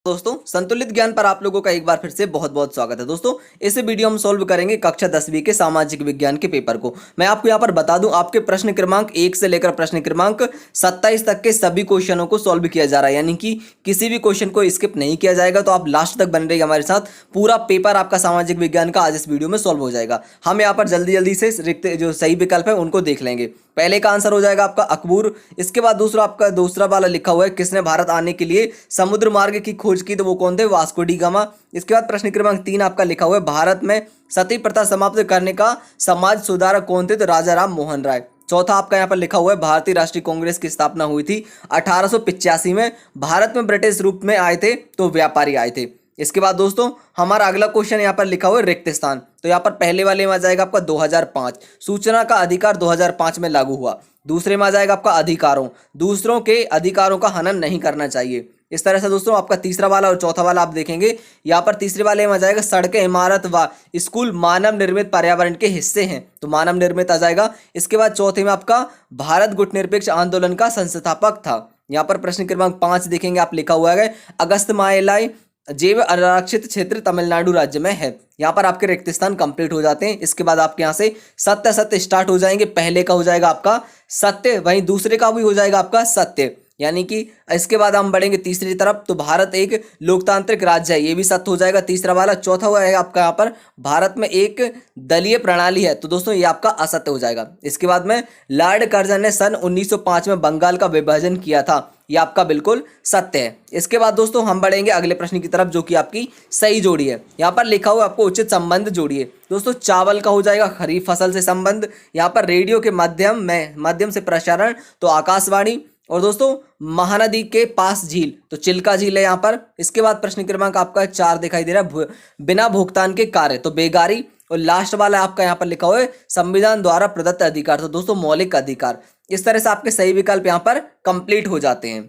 दोस्तों संतुलित ज्ञान पर आप लोगों का एक बार फिर से बहुत बहुत स्वागत है। दोस्तों इस वीडियो हम सॉल्व करेंगे कक्षा 10वीं के सामाजिक विज्ञान के पेपर को। मैं आपको यहाँ पर बता दूं, आपके प्रश्न क्रमांक 1 से लेकर प्रश्न क्रमांक 27 तक के सभी क्वेश्चनों को सॉल्व किया जा रहा है, यानी कि किसी भी क्वेश्चन को स्किप नहीं किया जाएगा। तो आप लास्ट तक बन रहिए हमारे साथ, पूरा पेपर आपका सामाजिक विज्ञान का आज इस वीडियो में सॉल्व हो जाएगा। हम यहाँ पर जल्दी जल्दी से रिक्त जो सही विकल्प है उनको देख लेंगे। पहले का आंसर हो जाएगा आपका अकबूर। इसके बाद दूसरा आपका दूसरा वाला लिखा हुआ है, किसने भारत आने के लिए समुद्र मार्ग की खोज की, तो वो कौन थे? Vasco D gamma. इसके बाद प्रश्न क्रमांक 3 आपका लिखा हुआ है, भारत में सती प्रथा समाप्त करने का समाज सुधारक कौन थे? तो राजा राम मोहन राय। चौथा आपका यहाँ पर लिखा हुआ है, भारतीय राष्ट्रीय कांग्रेस की स्थापना हुई थी 1885 में। भारत में ब्रिटिश रूप में आए थे तो व्यापारी आए थे। इसके बाद दोस्तों हमारा अगला क्वेश्चन यहाँ पर लिखा हुआ है, रिक्त स्थान। तो यहाँ पर पहले वाले में आ जाएगा आपका 2005, सूचना का अधिकार 2005 में लागू हुआ। दूसरे में आ जाएगा आपका अधिकारों, दूसरों के अधिकारों का हनन नहीं करना चाहिए। इस तरह से दोस्तों आपका तीसरा वाला और चौथा वाला आप देखेंगे। यहाँ पर तीसरे वाले में आ जाएगा, सड़कें, इमारत व स्कूल मानव निर्मित पर्यावरण के हिस्से हैं, तो मानव निर्मित आ जाएगा। इसके बाद चौथे में आपका भारत गुटनिरपेक्ष आंदोलन का संस्थापक था। यहाँ पर प्रश्न क्रमांक 5 देखेंगे, आप लिखा हुआ है, अगस्त मायलाई जैव आरक्षित क्षेत्र तमिलनाडु राज्य में है। यहाँ पर आपके रिक्त स्थान कंप्लीट हो जाते हैं। इसके बाद आपके यहाँ से सत्य सत्य स्टार्ट हो जाएंगे। पहले का हो जाएगा आपका सत्य, वहीं दूसरे का भी हो जाएगा आपका सत्य, यानी कि इसके बाद हम बढ़ेंगे तीसरी तरफ। तो भारत एक लोकतांत्रिक राज्य है, ये भी सत्य हो जाएगा तीसरा वाला। चौथा हुआ है आपका यहाँ पर, भारत में एक दलीय प्रणाली है, तो दोस्तों ये आपका असत्य हो जाएगा। इसके बाद में लॉर्ड कर्जन ने सन 1905 में बंगाल का विभाजन किया था, ये आपका बिल्कुल सत्य है। इसके बाद दोस्तों हम बढ़ेंगे अगले प्रश्न की तरफ, जो कि आपकी सही जोड़ी है। यहाँ पर लिखा हुआ आपको उचित संबंध जोड़िए। दोस्तों चावल का हो जाएगा खरीफ फसल से संबंध। यहाँ पर रेडियो के माध्यम से प्रसारण, तो आकाशवाणी। और दोस्तों महानदी के पास झील, तो चिल्का झील है यहाँ पर। इसके बाद प्रश्न क्रमांक आपका 4 दिखाई दे रहा है, बिना भुगतान के कार्य, तो बेगारी। और लास्ट वाला आपका यहाँ पर लिखा हुआ है, संविधान द्वारा प्रदत्त अधिकार, तो दोस्तों मौलिक अधिकार। इस तरह से आपके सही विकल्प यहाँ पर कंप्लीट हो जाते हैं।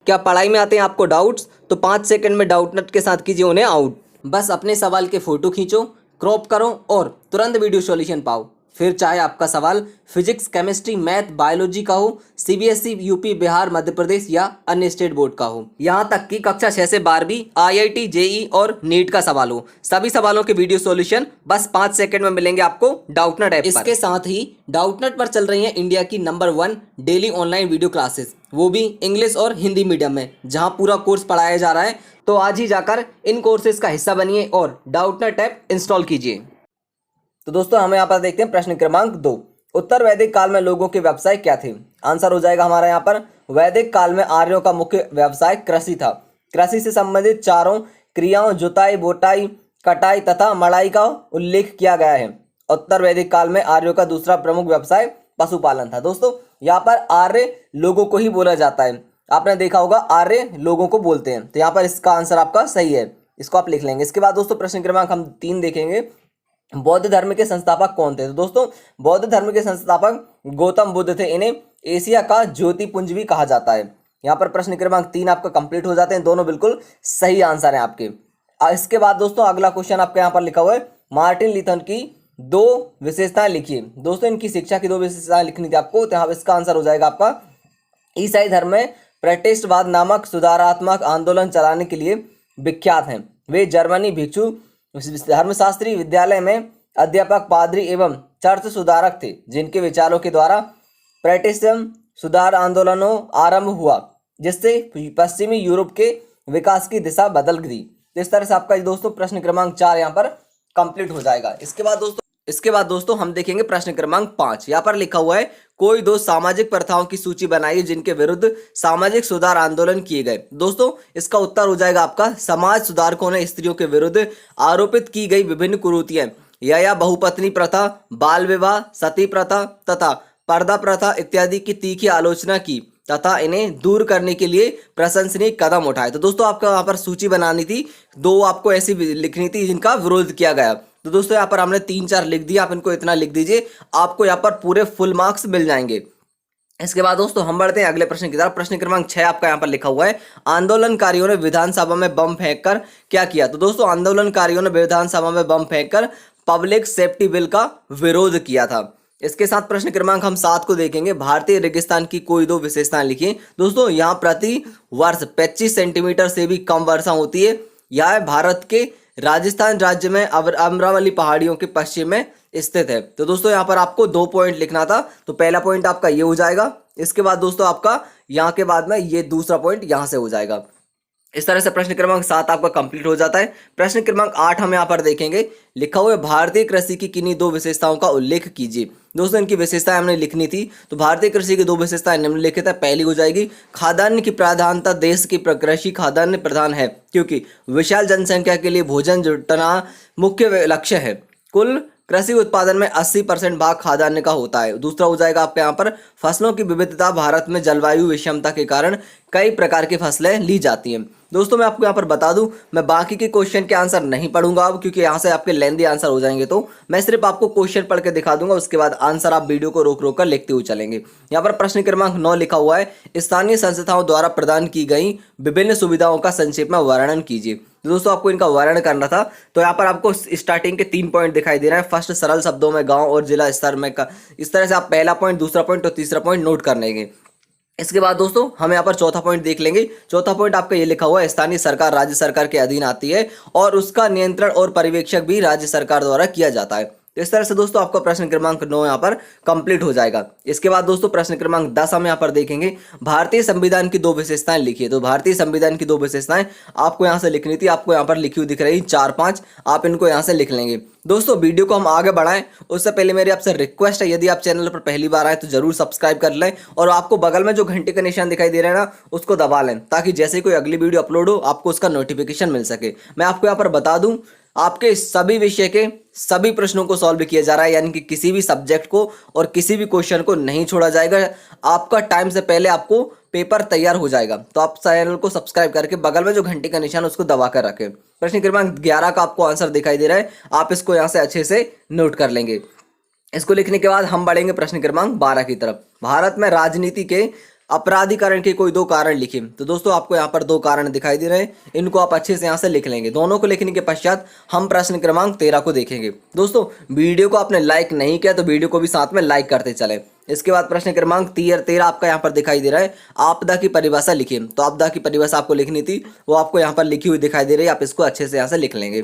क्या पढ़ाई में आते हैं आपको डाउट्स? तो 5 सेकंड में डाउट नट के साथ कीजिए उन्हें आउट। बस अपने सवाल के फोटो खींचो, क्रॉप करो और तुरंत वीडियो सॉल्यूशन पाओ। फिर चाहे आपका सवाल फिजिक्स, केमिस्ट्री, मैथ, बायोलॉजी का हो, सीबीएसई, यूपी, बिहार, मध्य प्रदेश या अन्य स्टेट बोर्ड का हो, यहाँ तक कि कक्षा 6 से 12वीं, आईआईटी, जेई और नीट का सवाल हो, सभी सवालों के वीडियो सॉल्यूशन बस 5 सेकंड में मिलेंगे आपको डाउटनट ऐप पर। इसके साथ ही डाउटनट पर चल रही है इंडिया की number 1 daily online video classes, वो भी इंग्लिश और हिंदी मीडियम में, जहाँ पूरा कोर्स पढ़ाया जा रहा है। तो आज ही जाकर इन कोर्सेज का हिस्सा बनिए और डाउटनट ऐप इंस्टॉल कीजिए। तो दोस्तों हम यहाँ पर देखते हैं प्रश्न क्रमांक 2, उत्तर वैदिक काल में लोगों के व्यवसाय क्या थे? आंसर हो जाएगा हमारा यहाँ पर, वैदिक काल में आर्यों का मुख्य व्यवसाय कृषि था। कृषि से संबंधित चारों क्रियाओं जुताई, बोटाई, कटाई तथा मड़ाई का उल्लेख किया गया है। उत्तर वैदिक काल में आर्यों का दूसरा प्रमुख व्यवसाय पशुपालन था। दोस्तों यहाँ पर आर्य लोगों को ही बोला जाता है, आपने देखा होगा आर्य लोगों को बोलते हैं, तो यहाँ पर इसका आंसर आपका सही है, इसको आप लिख लेंगे। इसके बाद दोस्तों प्रश्न क्रमांक हम 3 देखेंगे, बौद्ध धर्म के संस्थापक कौन थे? तो दोस्तों बौद्ध धर्म के संस्थापक गौतम बुद्ध थे, इन्हें एशिया का ज्योतिपुंज भी कहा जाता है। यहाँ पर प्रश्न क्रमांक 3 आपका कंप्लीट हो जाते हैं, दोनों बिल्कुल सही आंसर हैं आपके। इसके बाद दोस्तों अगला क्वेश्चन आपका यहाँ पर लिखा हुआ है, मार्टिन लूथर की 2 विशेषताएं लिखिए। दोस्तों इनकी शिक्षा की 2 विशेषताएं लिखनी थी आपको, तो यहाँ इसका आंसर हो जाएगा आपका, ईसाई धर्म में प्रतिष्ठवाद नामक सुधारात्मक आंदोलन चलाने के लिए विख्यात हैं। वे जर्मनी भिक्षु धर्मशास्त्री विद्यालय में अध्यापक, पादरी एवं चर्च सुधारक थे, जिनके विचारों के द्वारा प्रोटेस्टेंट सुधार आंदोलनों आरंभ हुआ, जिससे पश्चिमी यूरोप के विकास की दिशा बदल गई। तो इस तरह से आपका दोस्तों प्रश्न क्रमांक 4 यहाँ पर कंप्लीट हो जाएगा। इसके बाद दोस्तों हम देखेंगे प्रश्न क्रमांक 5। यहाँ पर लिखा हुआ है, कोई 2 सामाजिक प्रथाओं की सूची बनाइए जिनके विरुद्ध सामाजिक सुधार आंदोलन किए गए। दोस्तों इसका उत्तर हो जाएगा आपका, समाज सुधारकों ने स्त्रियों के विरुद्ध आरोपित की गई विभिन्न कुरीतियां, या बहुपत्नी प्रथा, बाल विवाह, सती प्रथा तथा पर्दा प्रथा इत्यादि की तीखी आलोचना की तथा इन्हें दूर करने के लिए प्रशंसनीय कदम उठाए। तो दोस्तों आपको यहाँ पर सूची बनानी थी, 2 आपको ऐसी लिखनी थी जिनका विरोध किया गया। तो दोस्तों यहाँ पर हमने 3-4 लिख दिया, आप इनको इतना लिख दीजिए, आपको यहाँ पर पूरे फुल मार्क्स मिल जाएंगे। इसके बाद दोस्तों हम बढ़ते हैं अगले प्रश्न की तरफ। प्रश्न क्रमांक 6 आपका यहाँ पर लिखा हुआ है, आंदोलनकारियों ने विधानसभा में बम फेंककर क्या किया? तो दोस्तों आंदोलनकारियों ने विधानसभा में बम फेंककर पब्लिक सेफ्टी बिल का विरोध किया था। इसके साथ प्रश्न क्रमांक हम 7 को देखेंगे। भारतीय रेगिस्तान की कोई दो विशेषताएं लिखिए। दोस्तों यहाँ प्रति वर्ष 25 सेंटीमीटर से भी कम वर्षा होती है। यह भारत के राजस्थान राज्य में अमरावली पहाड़ियों के पश्चिम में स्थित है। तो दोस्तों यहाँ पर आपको 2 पॉइंट लिखना था, तो पहला पॉइंट आपका ये हो जाएगा। इसके बाद दोस्तों आपका यहाँ के बाद में ये दूसरा पॉइंट यहाँ से हो जाएगा। इस तरह से प्रश्न क्रमांक 7 आपका कंप्लीट हो जाता है। प्रश्न क्रमांक 8 हम यहाँ पर देखेंगे। लिखा हुआ है भारतीय कृषि की किन्हीं दो विशेषताओं का उल्लेख कीजिए। दोस्तों इनकी विशेषताएं हमने लिखनी थी, तो भारतीय कृषि की दो विशेषताएं निम्नलिखित है। पहली हो जाएगी खाद्यान्न की प्राधान्यता। देश की कृषि खाद्यान्न प्रधान है क्योंकि विशाल जनसंख्या के लिए भोजन जुटाना मुख्य लक्ष्य है। कुल कृषि उत्पादन में 80% भाग खाद्यान्न का होता है। दूसरा हो जाएगा आपके यहाँ पर फसलों की विविधता। भारत में जलवायु विषमता के कारण कई प्रकार की फसलें ली जाती हैं। दोस्तों मैं आपको यहाँ पर बता दूं, मैं बाकी के क्वेश्चन के आंसर नहीं पढ़ूंगा अब, क्योंकि यहाँ से आपके लेंदी आंसर हो जाएंगे। तो मैं सिर्फ आपको क्वेश्चन पढ़ के दिखा दूंगा, उसके बाद आंसर आप वीडियो को रोक रोक कर लिखते हुए चलेंगे। यहाँ पर प्रश्न क्रमांक 9 लिखा हुआ है स्थानीय संस्थाओं द्वारा प्रदान की गई विभिन्न सुविधाओं का संक्षेप में वर्णन कीजिए। दोस्तों आपको इनका वर्णन करना था, तो यहाँ पर आपको स्टार्टिंग के 3 पॉइंट दिखाई दे रहे हैं। फर्स्ट, सरल शब्दों में गांव और जिला स्तर में इस तरह से आप पहला पॉइंट, दूसरा पॉइंट और तीसरा पॉइंट नोट कर लेंगे। इसके बाद दोस्तों हम यहाँ पर चौथा पॉइंट देख लेंगे। चौथा पॉइंट आपका ये लिखा हुआ है स्थानीय सरकार राज्य सरकार के अधीन आती है और उसका नियंत्रण और पर्यवेक्षक भी राज्य सरकार द्वारा किया जाता है। इस तरह से दोस्तों आपका प्रश्न क्रमांक 9 यहाँ पर कंप्लीट हो जाएगा। इसके बाद दोस्तों प्रश्न क्रमांक 10 हम यहाँ पर देखेंगे। भारतीय संविधान की दो विशेषताएं लिखिए। तो भारतीय संविधान की दो विशेषताएं आपको यहाँ से लिखनी थी, आपको यहाँ पर लिखी हुई दिख रही 4-5, आप इनको यहाँ से लिख लेंगे। दोस्तों वीडियो को हम आगे बढ़ाएं उससे पहले मेरी आपसे रिक्वेस्ट है, यदि आप चैनल पर पहली बार आए तो जरूर सब्सक्राइब कर लें और आपको बगल में जो घंटे का निशान दिखाई दे रहा है ना, उसको दबा लें, ताकि जैसे कोई अगली वीडियो अपलोड हो आपको उसका नोटिफिकेशन मिल सके। मैं आपको यहाँ पर बता दूं, आपके सभी विषय के सभी प्रश्नों को सॉल्व किया जा रहा है, यानी कि किसी भी सब्जेक्ट को और किसी भी क्वेश्चन को नहीं छोड़ा जाएगा। आपका टाइम से पहले आपको पेपर तैयार हो जाएगा। तो आप चैनल को सब्सक्राइब करके बगल में जो घंटे का निशान उसको दबा कर रखें। प्रश्न क्रमांक 11 का आपको आंसर दिखाई दे रहा है, आप इसको यहाँ से अच्छे से नोट कर लेंगे। इसको लिखने के बाद हम बढ़ेंगे प्रश्न क्रमांक 12 की तरफ। भारत में राजनीति के अपराधीकरण के कोई 2 कारण लिखिए। तो दोस्तों आपको यहाँ पर 2 कारण दिखाई दे रहे हैं, इनको आप अच्छे से यहाँ से लिख लेंगे। दोनों को लिखने के पश्चात हम प्रश्न क्रमांक 13 को देखेंगे। दोस्तों वीडियो को आपने लाइक नहीं किया तो वीडियो को भी साथ में लाइक करते चले। इसके बाद प्रश्न क्रमांक 13 आपका यहाँ पर दिखाई दे रहा है, आपदा की परिभाषा लिखिए। तो आपदा की परिभाषा आपको लिखनी थी, वो आपको यहाँ पर लिखी हुई दिखाई दे रही है, आप इसको अच्छे से यहाँ से लिख लेंगे।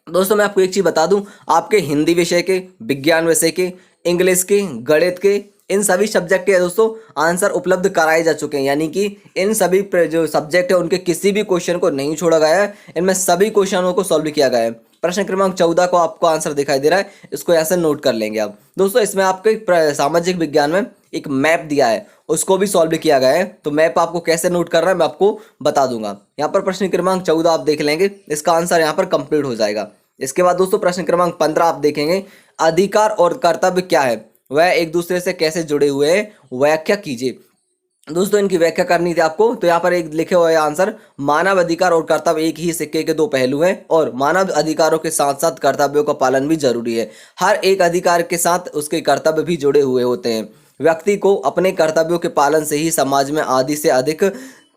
दोस्तों मैं आपको एक चीज बता दूं, आपके हिंदी विषय के, विज्ञान विषय के, इंग्लिश के, गणित के, इन सभी सब्जेक्ट के दोस्तों आंसर उपलब्ध कराए जा चुके हैं। यानी कि इन सभी जो सब्जेक्ट है उनके किसी भी क्वेश्चन को नहीं छोड़ा गया है, इनमें सभी क्वेश्चनों को सॉल्व किया गया है। प्रश्न क्रमांक 14 को आपको आंसर दिखाई दे रहा है, इसको यहाँ से नोट कर लेंगे आप। दोस्तों इसमें आपके सामाजिक विज्ञान में एक मैप दिया है, उसको भी सॉल्व किया गया है। तो मैप आपको कैसे नोट करना है मैं आपको बता दूंगा। यहाँ पर प्रश्न क्रमांक 14 आप देख लेंगे, इसका आंसर यहाँ पर कंप्लीट हो जाएगा। इसके बाद दोस्तों प्रश्न क्रमांक 15 आप देखेंगे, अधिकार और कर्तव्य क्या है, वह एक दूसरे से कैसे जुड़े हुए हैं, व्याख्या कीजिए। दोस्तों इनकी व्याख्या करनी थी आपको, तो यहाँ पर एक लिखे हुए आंसर, मानव अधिकार और कर्तव्य एक ही सिक्के के 2 पहलू हैं और मानव अधिकारों के साथ साथ कर्तव्यों का पालन भी जरूरी है। हर एक अधिकार के साथ उसके कर्तव्य भी जुड़े हुए होते हैं। व्यक्ति को अपने कर्तव्यों के पालन से ही समाज में आधी से अधिक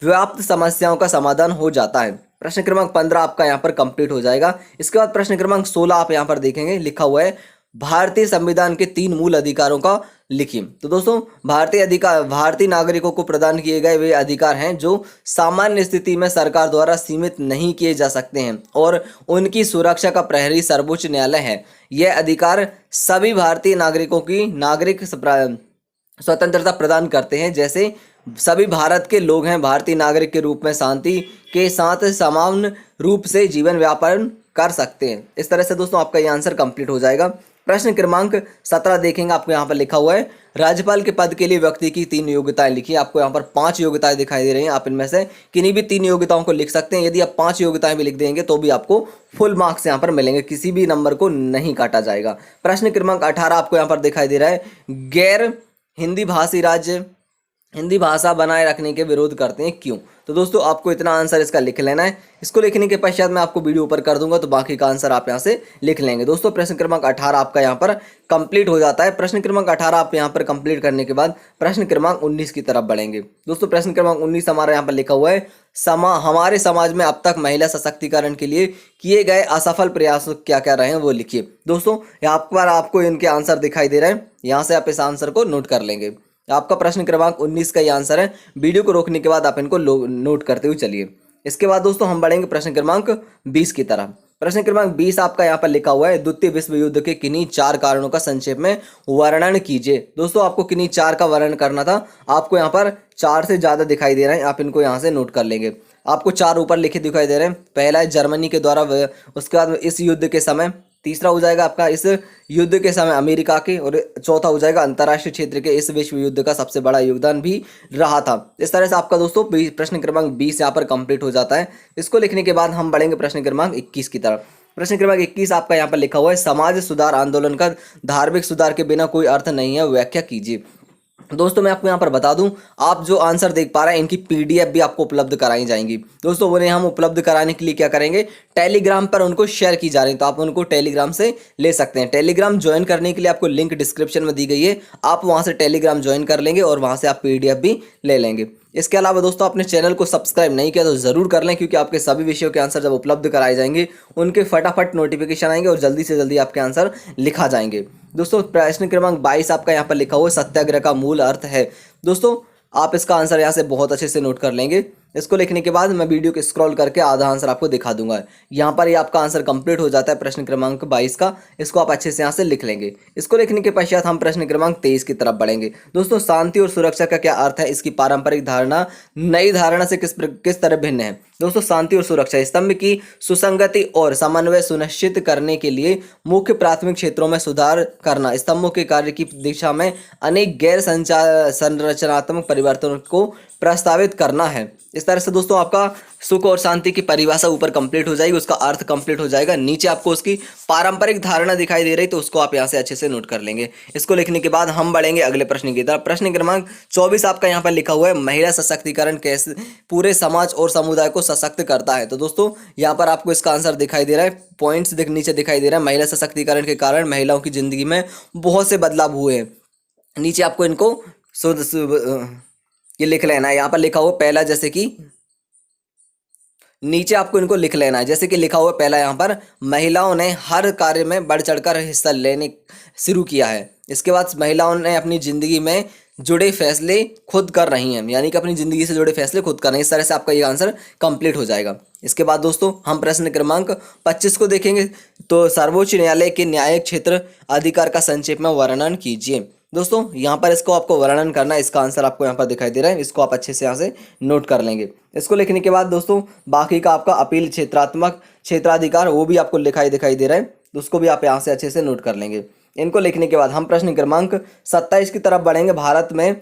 व्याप्त समस्याओं का समाधान हो जाता है। प्रश्न क्रमांक 15 आपका यहाँ पर कंप्लीट हो जाएगा। इसके बाद प्रश्न क्रमांक 16 आप यहाँ पर देखेंगे, लिखा हुआ है भारतीय संविधान के 3 मूल अधिकारों का लिखिए। तो दोस्तों भारतीय नागरिकों को प्रदान किए गए वे अधिकार हैं जो सामान्य स्थिति में सरकार द्वारा सीमित नहीं किए जा सकते हैं और उनकी सुरक्षा का प्रहरी सर्वोच्च न्यायालय है। यह अधिकार सभी भारतीय नागरिकों की नागरिक स्वतंत्रता प्रदान करते हैं, जैसे सभी भारत के लोग हैं भारतीय नागरिक के रूप में शांति के साथ समान रूप से जीवन व्यापन कर सकते हैं। इस तरह से दोस्तों आपका ये आंसर कंप्लीट हो जाएगा। प्रश्न क्रमांक 17 देखेंगे, आपको यहाँ पर लिखा हुआ है राज्यपाल के पद के लिए व्यक्ति की 3 योग्यताएं लिखिए। आपको यहाँ पर 5 योग्यताएं दिखाई दे रही हैं, आप इनमें से किन्हीं भी 3 योग्यताओं को लिख सकते हैं। यदि आप 5 योग्यताएं भी लिख देंगे तो भी आपको फुल मार्क्स यहाँ पर मिलेंगे, किसी भी नंबर को नहीं काटा जाएगा। प्रश्न क्रमांक 18 आपको यहाँ पर दिखाई दे रहा है, गैर हिंदी भाषी राज्य हिंदी भाषा बनाए रखने के विरोध करते हैं, क्यों? तो दोस्तों आपको इतना आंसर इसका लिख लेना है। इसको लिखने के पश्चात मैं आपको वीडियो ऊपर कर दूंगा, तो बाकी का आंसर आप यहाँ से लिख लेंगे। दोस्तों प्रश्न क्रमांक 18 आपका यहाँ पर कंप्लीट हो जाता है। प्रश्न क्रमांक 18 आप यहाँ पर कंप्लीट करने के बाद प्रश्न क्रमांक 19 की तरफ बढ़ेंगे। दोस्तों प्रश्न क्रमांक 19 हमारा यहाँ पर लिखा हुआ है, हमारे समाज में अब तक महिला सशक्तिकरण के लिए किए गए असफल प्रयास क्या क्या रहे हैं वो लिखिए। दोस्तों यहाँ पर आपको इनके आंसर दिखाई दे रहे हैं, यहाँ से आप इस आंसर को नोट कर लेंगे। आपका प्रश्न क्रमांक 19 का ये आंसर है। वीडियो को रोकने के बाद आप इनको नोट करते हुए चलिए। इसके बाद दोस्तों हम बढ़ेंगे प्रश्न क्रमांक 20 की तरफ। प्रश्न क्रमांक 20 आपका यहाँ पर लिखा हुआ है, द्वितीय विश्व युद्ध के किन्हीं 4 कारणों का संक्षेप में वर्णन कीजिए। दोस्तों आपको किन्हीं 4 का वर्णन करना था, आपको यहाँ पर 4 से ज़्यादा दिखाई दे रहे हैं, आप इनको यहाँ से नोट कर लेंगे। आपको 4 ऊपर लिखे दिखाई दे रहे हैं। पहला है जर्मनी के द्वारा, उसके बाद इस युद्ध के समय, तीसरा हो जाएगा आपका इस युद्ध के समय अमेरिका के, और चौथा हो जाएगा अंतर्राष्ट्रीय क्षेत्र के इस विश्व युद्ध का सबसे बड़ा योगदान भी रहा था। इस तरह से आपका दोस्तों प्रश्न क्रमांक 20 यहाँ पर कंप्लीट हो जाता है। इसको लिखने के बाद हम बढ़ेंगे प्रश्न क्रमांक 21 की तरफ। प्रश्न क्रमांक 21 आपका यहाँ पर लिखा हुआ है, समाज सुधार आंदोलन का धार्मिक सुधार के बिना कोई अर्थ नहीं है, व्याख्या कीजिए। दोस्तों मैं आपको यहाँ पर बता दूं, आप जो आंसर देख पा रहे हैं इनकी पीडीएफ भी आपको उपलब्ध कराई जाएंगी। दोस्तों उन्हें हम उपलब्ध कराने के लिए क्या करेंगे, टेलीग्राम पर उनको शेयर की जा रही है, तो आप उनको टेलीग्राम से ले सकते हैं। टेलीग्राम ज्वाइन करने के लिए आपको लिंक डिस्क्रिप्शन में दी गई है, आप वहाँ से टेलीग्राम ज्वाइन कर लेंगे और वहाँ से आप पीडीएफ भी ले लेंगे। इसके अलावा दोस्तों अपने चैनल को सब्सक्राइब नहीं किया तो ज़रूर कर लें, क्योंकि आपके सभी विषयों के आंसर जब उपलब्ध कराए जाएंगे उनके फटाफट नोटिफिकेशन आएंगे और जल्दी से जल्दी आपके आंसर लिखा जाएंगे। दोस्तों प्रश्न क्रमांक 22 आपका यहाँ पर लिखा हुआ है, सत्याग्रह का मूल अर्थ है। दोस्तों आप इसका आंसर यहाँ से बहुत अच्छे से नोट कर लेंगे। इसको लिखने के बाद मैं वीडियो को स्क्रॉल करके आधा आंसर आपको दिखा दूंगा। यहाँ पर ये आपका आंसर कंप्लीट हो जाता है प्रश्न क्रमांक 22 का। इसको आप अच्छे से यहाँ से लिख लेंगे। इसको लिखने के पश्चात हम प्रश्न क्रमांक 23 की तरफ बढ़ेंगे। दोस्तों शांति और सुरक्षा का क्या अर्थ है, इसकी पारंपरिक धारणा नई धारणा से किस तरह भिन्न है। दोस्तों शांति और सुरक्षा स्तंभ की सुसंगति और समन्वय सुनिश्चित करने के लिए मुख्य प्राथमिक क्षेत्रों में सुधार करना, स्तंभों के कार्य की दिशा में अनेक गैर संरचनात्मक परिवर्तनों को प्रस्तावित करना है। इस तरह से दोस्तों आपका सुख और शांति की परिभाषा ऊपर कंप्लीट हो जाएगी, उसका अर्थ कंप्लीट हो जाएगा। नीचे आपको उसकी पारंपरिक धारणा दिखाई दे रही, तो उसको आप यहाँ से अच्छे से नोट कर लेंगे। इसको लिखने के बाद हम बढ़ेंगे अगले प्रश्न की तरफ। प्रश्न क्रमांक 24 आपका यहाँ पर लिखा हुआ है, महिला सशक्तिकरण कैसे पूरे समाज और समुदाय को सशक्त करता है। तो दोस्तों यहाँ पर आपको इसका आंसर दिखाई दे रहा है, पॉइंट्स नीचे दिखाई दे रहा है। महिला सशक्तिकरण के कारण महिलाओं की जिंदगी में बहुत से बदलाव हुए हैं। नीचे आपको इनको ये लिख लेना है। यहाँ पर लिखा हुआ पहला, जैसे कि नीचे आपको इनको लिख लेना है, जैसे कि लिखा हुआ पहला यहाँ पर, महिलाओं ने हर कार्य में बढ़ चढ़कर हिस्सा लेने शुरू किया है। इसके बाद महिलाओं ने अपनी जिंदगी में जुड़े फैसले खुद कर रही हैं, यानी कि अपनी जिंदगी से जुड़े फैसले खुद कर रही हैं। इस तरह से आपका ये आंसर कंप्लीट हो जाएगा। इसके बाद दोस्तों हम प्रश्न क्रमांक 25 को देखेंगे। तो सर्वोच्च न्यायालय के न्यायिक क्षेत्र अधिकार का संक्षेप में वर्णन कीजिए। दोस्तों यहाँ पर इसको आपको वर्णन करना है, इसका आंसर आपको यहाँ पर दिखाई दे रहा है, इसको आप अच्छे से यहाँ से नोट कर लेंगे। इसको लिखने के बाद दोस्तों बाकी का आपका अपील क्षेत्राधिकार वो भी आपको दिखाई दे रहा है, तो उसको भी आप यहाँ से अच्छे से नोट कर लेंगे। इनको लिखने के बाद हम प्रश्न क्रमांक 27 की तरफ बढ़ेंगे। भारत में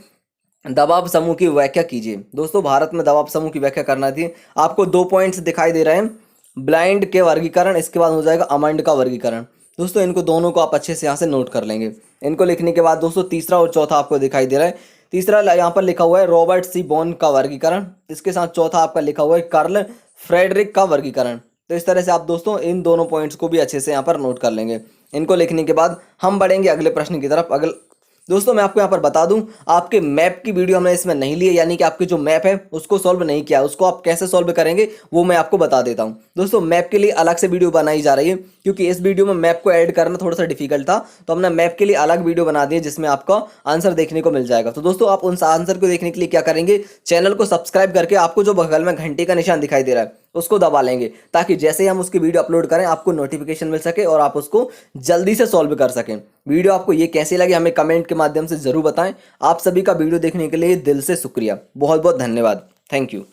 दबाव समूह की व्याख्या कीजिए। दोस्तों भारत में दबाव समूह की व्याख्या करना थी, आपको 2 पॉइंट्स दिखाई दे रहे हैं, ब्लाइंड के वर्गीकरण, इसके बाद हो जाएगा अमांड का वर्गीकरण। दोस्तों इनको दोनों को आप अच्छे से यहाँ से नोट कर लेंगे। इनको लिखने के बाद दोस्तों तीसरा और चौथा आपको दिखाई दे रहा है। तीसरा यहाँ पर लिखा हुआ है रॉबर्ट सी बोन का वर्गीकरण, इसके साथ चौथा आपका लिखा हुआ है कार्ल फ्रेडरिक का वर्गीकरण। तो इस तरह से आप दोस्तों इन दोनों पॉइंट्स को भी अच्छे से यहाँ पर नोट कर लेंगे। इनको लिखने के बाद हम बढ़ेंगे अगले प्रश्न की तरफ। दोस्तों मैं आपको यहाँ पर बता दूं, आपके मैप की वीडियो हमने इसमें नहीं ली है, यानी कि आपकी जो मैप है उसको सॉल्व नहीं किया, उसको आप कैसे सॉल्व करेंगे वो मैं आपको बता देता हूं। दोस्तों मैप के लिए अलग से वीडियो बनाई जा रही है, क्योंकि इस वीडियो में मैप को ऐड करना थोड़ा सा डिफिकल्ट था, तो हमने मैप के लिए अलग वीडियो बना दी है जिसमें आपका आंसर देखने को मिल जाएगा। तो दोस्तों आप उन आंसर को देखने के लिए क्या करेंगे, चैनल को सब्सक्राइब करके आपको जो बगल में घंटे का निशान दिखाई दे रहा है उसको दबा लेंगे, ताकि जैसे ही हम उसकी वीडियो अपलोड करें आपको नोटिफिकेशन मिल सके और आप उसको जल्दी से सॉल्व कर सकें। वीडियो आपको ये कैसी लगी हमें कमेंट के माध्यम से जरूर बताएं। आप सभी का वीडियो देखने के लिए दिल से शुक्रिया, बहुत बहुत धन्यवाद, थैंक यू।